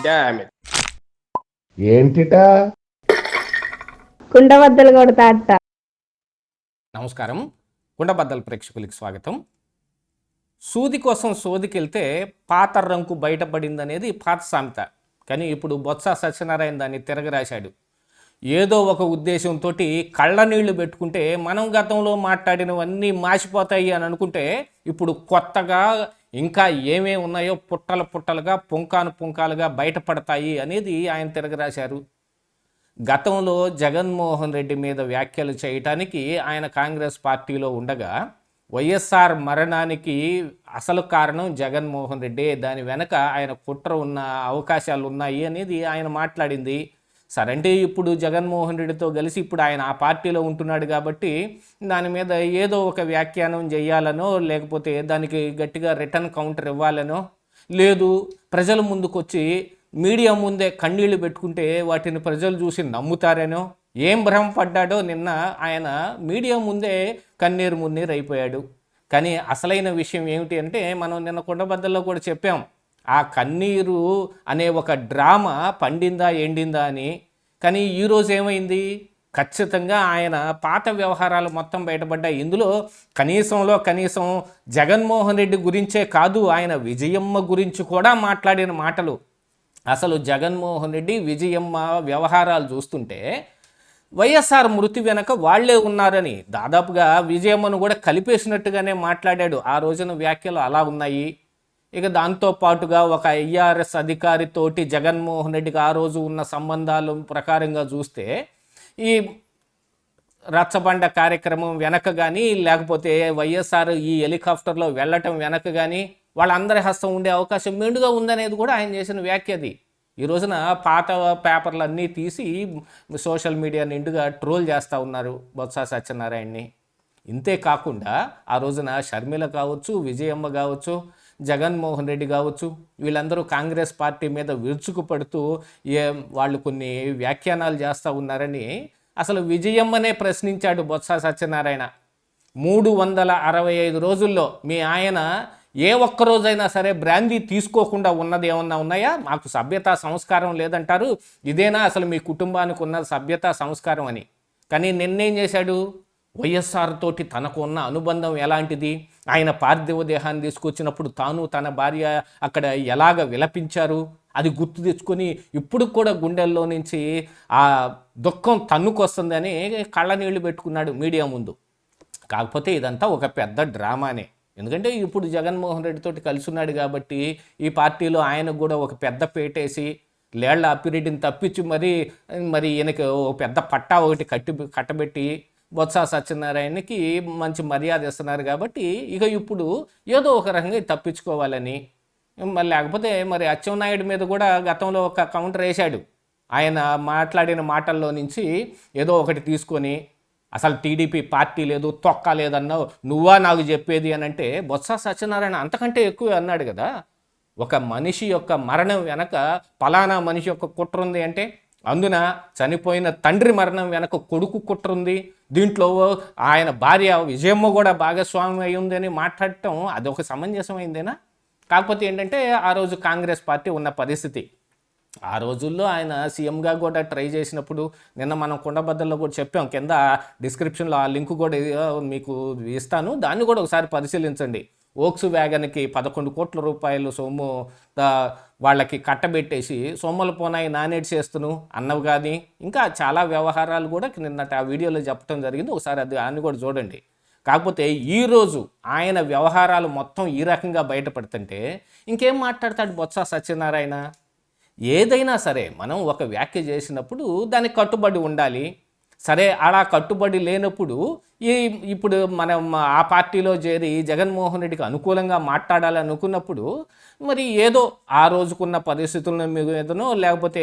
Damn it. ఏంటిటా కుండబద్దలు కొడతా అట్ట. నమస్కారం, కుండబద్దల ప్రేక్షకులకి స్వాగతం. సూది కోసం సోదికెళ్తే పాత రంకు బయటపడిందనేది పాత సామెత. కానీ ఇప్పుడు బొత్స సత్యనారాయణ దాన్ని తిరగరాశాడు. ఏదో ఒక ఉద్దేశంతో కళ్ళ నీళ్లు పెట్టుకుంటే మనం గతంలో మాట్లాడినవన్నీ మాసిపోతాయి అని అనుకుంటే ఇప్పుడు కొత్తగా ఇంకా ఏమేమి ఉన్నాయో పుట్టలు పుట్టలుగా పుంకాను పుంకాలుగా బయటపడతాయి అనేది ఆయన తిరగరాశారు. గతంలో జగన్మోహన్ రెడ్డి మీద వ్యాఖ్యలు చేయటానికి ఆయన కాంగ్రెస్ పార్టీలో ఉండగా వైఎస్ఆర్ మరణానికి అసలు కారణం జగన్మోహన్ రెడ్డి, దాని వెనక ఆయన కుట్ర ఉన్న అవకాశాలు ఉన్నాయి అనేది ఆయన మాట్లాడింది. సరంటే ఇప్పుడు జగన్మోహన్ రెడ్డితో కలిసి ఇప్పుడు ఆయన ఆ పార్టీలో ఉంటున్నాడు కాబట్టి దాని మీద ఏదో ఒక వ్యాఖ్యానం చేయాలనో లేకపోతే దానికి గట్టిగా రిటర్న్ కౌంటర్ ఇవ్వాలనో, లేదు ప్రజల ముందుకొచ్చి మీడియా ముందే కన్నీళ్లు పెట్టుకుంటే వాటిని ప్రజలు చూసి నమ్ముతారనో ఏం భ్రమపడ్డాడో నిన్న ఆయన మీడియా ముందే కన్నీరు మున్నీరు అయిపోయాడు. కానీ అసలైన విషయం ఏమిటి అంటే మనం నిన్న కుండబద్దల్లో కూడా చెప్పాం, ఆ కన్నీరు అనే ఒక డ్రామా పండిందా ఎండిందా అని. కానీ ఈరోజు ఏమైంది, ఖచ్చితంగా ఆయన పాత వ్యవహారాలు మొత్తం బయటపడ్డాయి. ఇందులో కనీసం జగన్మోహన్ రెడ్డి గురించే కాదు, ఆయన విజయమ్మ గురించి కూడా మాట్లాడిన మాటలు. అసలు జగన్మోహన్ రెడ్డి విజయమ్మ వ్యవహారాలు చూస్తుంటే వైఎస్ఆర్ మృతి వెనక వాళ్లే ఉన్నారని దాదాపుగా విజయమ్మను కూడా కలిపేసినట్టుగానే మాట్లాడాడు. ఆ రోజున వ్యాఖ్యలు అలా ఉన్నాయి. ఇక దాంతో పాటుగా ఒక ఐఆర్ఎస్ అధికారితోటి జగన్మోహన్ రెడ్డికి ఆ రోజు ఉన్న సంబంధాల ప్రకారంగా చూస్తే ఈ రచ్చబండ కార్యక్రమం వెనక కానీ లేకపోతే వైఎస్ఆర్ ఈ హెలికాప్టర్లో వెళ్ళటం వెనక కానీ వాళ్ళందరి హస్తం ఉండే అవకాశం మెండుగా ఉందనేది కూడా ఆయన చేసిన వ్యాఖ్యది. ఈ రోజున పాత పేపర్లన్నీ తీసి సోషల్ మీడియా నిండుగా ట్రోల్ చేస్తూ ఉన్నారు బొత్స సత్యనారాయణని. ఇంతే కాకుండా ఆ రోజున షర్మిల కావచ్చు, విజయమ్మ కావచ్చు, జగన్మోహన్ రెడ్డి కావచ్చు, వీళ్ళందరూ కాంగ్రెస్ పార్టీ మీద విరుచుకుపడుతూ వాళ్ళు కొన్ని వ్యాఖ్యానాలు చేస్తూ ఉన్నారని అసలు విజయమ్మనే ప్రశ్నించాడు బొత్స సత్యనారాయణ. 365 రోజుల్లో మీ ఆయన ఏ ఒక్కరోజైనా సరే బ్రాందీ తీసుకోకుండా ఉన్నది ఏమన్నా ఉన్నాయా? మాకు సభ్యతా సంస్కారం లేదంటారు, ఇదేనా అసలు మీ కుటుంబానికి ఉన్న సభ్యతా సంస్కారం అని. కానీ నిన్నేం చేశాడు, వైఎస్ఆర్ తోటి తనకు ఉన్న అనుబంధం ఎలాంటిది, ఆయన పార్థివ దేహాన్ని తీసుకొచ్చినప్పుడు తాను తన భార్య అక్కడ ఎలాగ విలపించారు అది గుర్తు తెచ్చుకొని ఇప్పుడు కూడా గుండెల్లో నుంచి ఆ దుఃఖం తన్నుకొస్తుందని కళ్ళ నీళ్లు పెట్టుకున్నాడు మీడియా ముందు. కాకపోతే ఇదంతా ఒక పెద్ద డ్రామానే. ఎందుకంటే ఇప్పుడు జగన్మోహన్ రెడ్డితో కలిసి ఉన్నాడు కాబట్టి ఈ పార్టీలో ఆయనకు కూడా ఒక పెద్ద పేటేసి లేళ్ల అప్పిరెడ్డిని తప్పించి మరి ఈయనకి ఒక పెద్ద పట్టా ఒకటి కట్టబెట్టి బొత్స సత్యనారాయణకి మంచి మర్యాద ఇస్తున్నారు కాబట్టి ఇక ఇప్పుడు ఏదో ఒక రకంగా తప్పించుకోవాలని, మరి లేకపోతే మరి అచ్చెన్నాయుడు మీద కూడా గతంలో ఒక కౌంటర్ వేశాడు. ఆయన మాట్లాడిన మాటల్లో నుంచి ఏదో ఒకటి తీసుకొని అసలు టీడీపీ పార్టీ లేదు, తొక్క లేదన్నావు, నువ్వా నాకు చెప్పేది అని అంటే బొత్స సత్యనారాయణ అంతకంటే ఎక్కువ అన్నాడు కదా. ఒక మనిషి యొక్క మరణం వెనక పలానా మనిషి యొక్క కుట్ర ఉంది అంటే అందున చనిపోయిన తండ్రి మరణం వెనక కొడుకు కుట్ర ఉంది, దీంట్లో ఆయన భార్య విజయమ్మ కూడా భాగస్వామి అయి ఉందని మాట్లాడటం అదొక సమంజసమైందేనా? కాకపోతే ఏంటంటే ఆ రోజు కాంగ్రెస్ పార్టీ ఉన్న పరిస్థితి. ఆ రోజుల్లో ఆయన సీఎంగా కూడా ట్రై చేసినప్పుడు నిన్న మనం కుండబద్దల్లో కూడా చెప్పాం, కింద డిస్క్రిప్షన్లో ఆ లింక్ కూడా మీకు ఇస్తాను, దాన్ని కూడా ఒకసారి పరిశీలించండి. వోక్స్ వ్యాగన్కి 11 కోట్ల రూపాయలు సొమ్ము వాళ్ళకి కట్టబెట్టేసి సొమ్మల పోనాయి నానేటి చేస్తును అన్నవి కానీ ఇంకా చాలా వ్యవహారాలు కూడా నిన్నటి ఆ వీడియోలో చెప్పడం జరిగింది. ఒకసారి దాన్ని కూడా చూడండి. కాకపోతే ఈరోజు ఆయన వ్యవహారాలు మొత్తం ఈ రకంగా బయటపడుతుంటే ఇంకేం మాట్లాడతాడు బొత్స సత్యనారాయణ? ఏదైనా సరే మనం ఒక వ్యాఖ్య చేసినప్పుడు దానికి కట్టుబడి ఉండాలి. సరే అలా కట్టుబడి లేనప్పుడు ఇప్పుడు మనం ఆ పార్టీలో చేరి జగన్మోహన్ రెడ్డికి అనుకూలంగా మాట్లాడాలనుకున్నప్పుడు మరి ఏదో ఆ రోజుకున్న పరిస్థితుల మీదనో లేకపోతే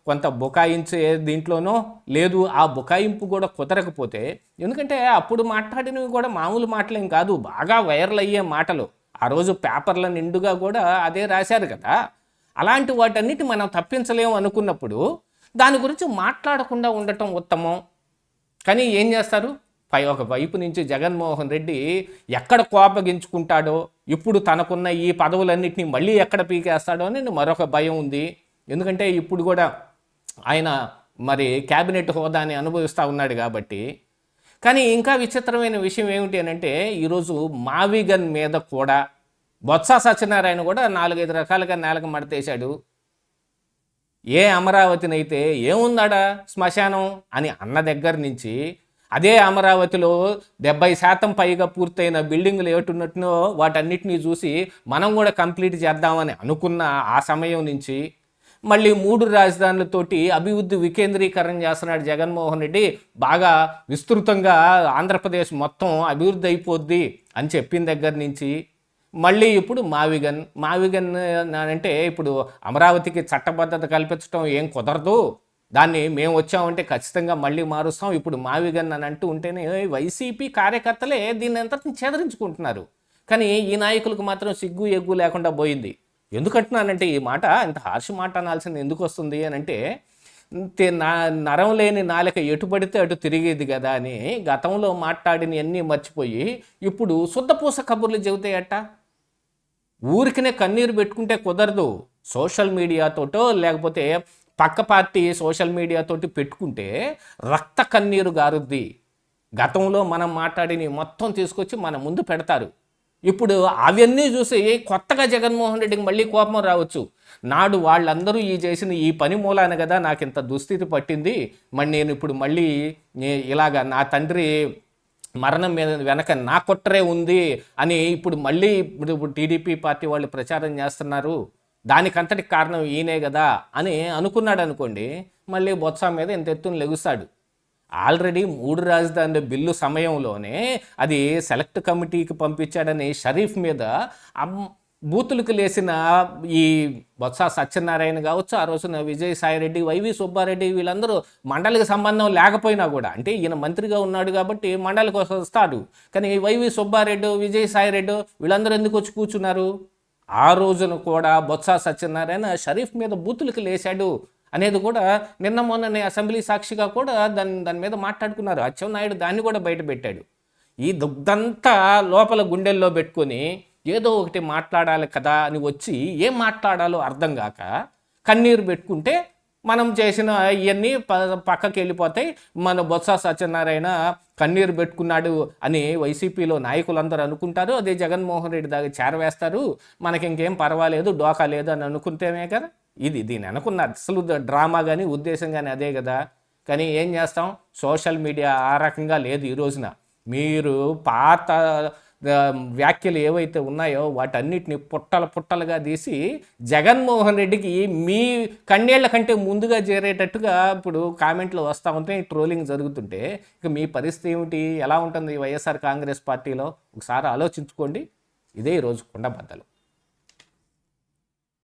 కొంత బుకాయించే దీంట్లోనో, లేదు ఆ బుకాయింపు కూడా కుదరకపోతే, ఎందుకంటే అప్పుడు మాట్లాడినవి కూడా మామూలు మాటలేం కాదు, బాగా వైరల్ అయ్యే మాటలు. ఆ రోజు పేపర్ల నిండుగా కూడా అదే రాశారు కదా. అలాంటి వాటన్నిటి మనం తప్పించలేము అనుకున్నప్పుడు దాని గురించి మాట్లాడకుండా ఉండటం ఉత్తమం. కానీ ఏం చేస్తారు, ఒక వైపు నుంచి జగన్మోహన్ రెడ్డి ఎక్కడ కోపగించుకుంటాడో, ఇప్పుడు తనకున్న ఈ పదవులన్నింటినీ మళ్ళీ ఎక్కడ పీకేస్తాడో అని మరొక భయం ఉంది. ఎందుకంటే ఇప్పుడు కూడా ఆయన మరి క్యాబినెట్ హోదాని అనుభవిస్తూ ఉన్నాడు కాబట్టి. కానీ ఇంకా విచిత్రమైన విషయం ఏమిటి అని అంటే, ఈరోజు మావిగన్ మీద కూడా బొత్స సత్యనారాయణ కూడా 4-5 రకాలుగా నేలకు మడతేశాడు. ఏ అమరావతినైతే ఏముందాడా శ్మశానం అని అన్న దగ్గర నుంచి, అదే అమరావతిలో 70% పైగా పూర్తయిన బిల్డింగులు ఏటున్నట్టునో వాటన్నిటినీ చూసి మనం కూడా కంప్లీట్ చేద్దామని అనుకున్న ఆ సమయం నుంచి మళ్ళీ 3 రాజధానులతోటి అభివృద్ధి వికేంద్రీకరణ చేస్తున్నాడు జగన్మోహన్ రెడ్డి. బాగా విస్తృతంగా ఆంధ్రప్రదేశ్ మొత్తం అభివృద్ధి అయిపోద్ది అని చెప్పిన దగ్గర నుంచి మళ్ళీ ఇప్పుడు మావిగన్ అంటే ఇప్పుడు అమరావతికి చట్టబద్ధత కల్పించడం ఏం కుదరదు, దాన్ని మేము వచ్చామంటే ఖచ్చితంగా మళ్ళీ మారుస్తాం, ఇప్పుడు మావిగన్ అని అంటూ ఉంటేనే వైసీపీ కార్యకర్తలే దీన్ని అంతటిని చెదరించుకుంటున్నారు. కానీ ఈ నాయకులకు మాత్రం సిగ్గు ఎగ్గు లేకుండా పోయింది. ఎందుకంటున్నానంటే ఈ మాట, ఇంత హార్ష్ మాట అనాల్సింది ఎందుకు వస్తుంది అని అంటే, నరం లేని నాలుక ఎటు పడితే అటు తిరిగేది కదా అని గతంలో మాట్లాడినవన్నీ మర్చిపోయి ఇప్పుడు శుద్ధపూస కబుర్లు చెబుతాయట. ఊరికనే కన్నీరు పెట్టుకుంటే కుదరదు. సోషల్ మీడియాతోటో లేకపోతే పక్క పార్టీ సోషల్ మీడియాతోటి పెట్టుకుంటే రక్త కన్నీరు గారుద్ది. గతంలో మనం మాట్లాడిని మొత్తం తీసుకొచ్చి మన ముందు పెడతారు. ఇప్పుడు అవన్నీ చూసి కొత్తగా జగన్మోహన్ రెడ్డికి మళ్ళీ కోపం రావచ్చు. నాడు వాళ్ళందరూ చేసిన ఈ పని మూలాన కదా నాకు ఇంత దుస్థితి పట్టింది, మరి నేను ఇప్పుడు మళ్ళీ ఇలాగా నా తండ్రి మరణం మీద వెనక నా కుట్రే ఉంది అని ఇప్పుడు మళ్ళీ ఇప్పుడు టీడీపీ పార్టీ వాళ్ళు ప్రచారం చేస్తున్నారు, దానికంతటికి కారణం ఈయనే కదా అని అనుకున్నాడు అనుకోండి, మళ్ళీ బొత్స మీద ఇంత ఎత్తున లెగుస్తాడు. ఆల్రెడీ 3 రాజధానుల బిల్లు సమయంలోనే అది సెలెక్ట్ కమిటీకి పంపించాడని షరీఫ్ మీద బూతులకు లేసిన ఈ బొత్స సత్యనారాయణ కావచ్చు, ఆ రోజున విజయసాయిరెడ్డి, వైవి సుబ్బారెడ్డి వీళ్ళందరూ మండలికి సంబంధం లేకపోయినా కూడా, అంటే ఈయన మంత్రిగా ఉన్నాడు కాబట్టి మండలికి వస్తాడు, కానీ వైవి సుబ్బారెడ్డి, విజయసాయిరెడ్డి వీళ్ళందరూ ఎందుకు వచ్చి కూర్చున్నారు? ఆ రోజున కూడా బొత్స సత్యనారాయణ షరీఫ్ మీద బూతులకు లేశాడు అనేది కూడా నిన్న మొన్ననే అసెంబ్లీ సాక్షిగా కూడా దాని మీద మాట్లాడుకున్నారు. అచ్చెన్నాయుడు దాన్ని కూడా బయట పెట్టాడు. ఈ దుగ్ధంతా లోపల గుండెల్లో పెట్టుకొని ఏదో ఒకటి మాట్లాడాలి కదా అని వచ్చి ఏం మాట్లాడాలో అర్థం కాక కన్నీరు పెట్టుకుంటే మనం చేసిన ఇవన్నీ పక్కకి వెళ్ళిపోతాయి. మన బొత్స సత్యనారాయణ కన్నీరు పెట్టుకున్నాడు అని వైసీపీలో నాయకులందరూ అనుకుంటారు, అదే జగన్మోహన్ రెడ్డి దాకా చేరవేస్తారు, మనకి ఇంకేం పర్వాలేదు, డోకా లేదు అని అనుకుంటేనే కదా. దీని అనుకున్న అసలు డ్రామా కానీ ఉద్దేశం కానీ అదే కదా. కానీ ఏం చేస్తాం, సోషల్ మీడియా ఆ రకంగా లేదు ఈ రోజున. మీరు పాత వ్యాఖ్యలు ఏవైతే ఉన్నాయో వాటన్నిటిని పుట్టలుగా తీసి జగన్మోహన్ రెడ్డికి మీ కన్నేళ్ల కంటే ముందుగా చేరేటట్టుగా ఇప్పుడు కామెంట్లు వస్తూ ఉంటే, ట్రోలింగ్ జరుగుతుంటే ఇక మీ పరిస్థితి ఏమిటి, ఎలా ఉంటుంది వైఎస్ఆర్ కాంగ్రెస్ పార్టీలో ఒకసారి ఆలోచించుకోండి. ఇదే ఈరోజు కుండబద్దలు.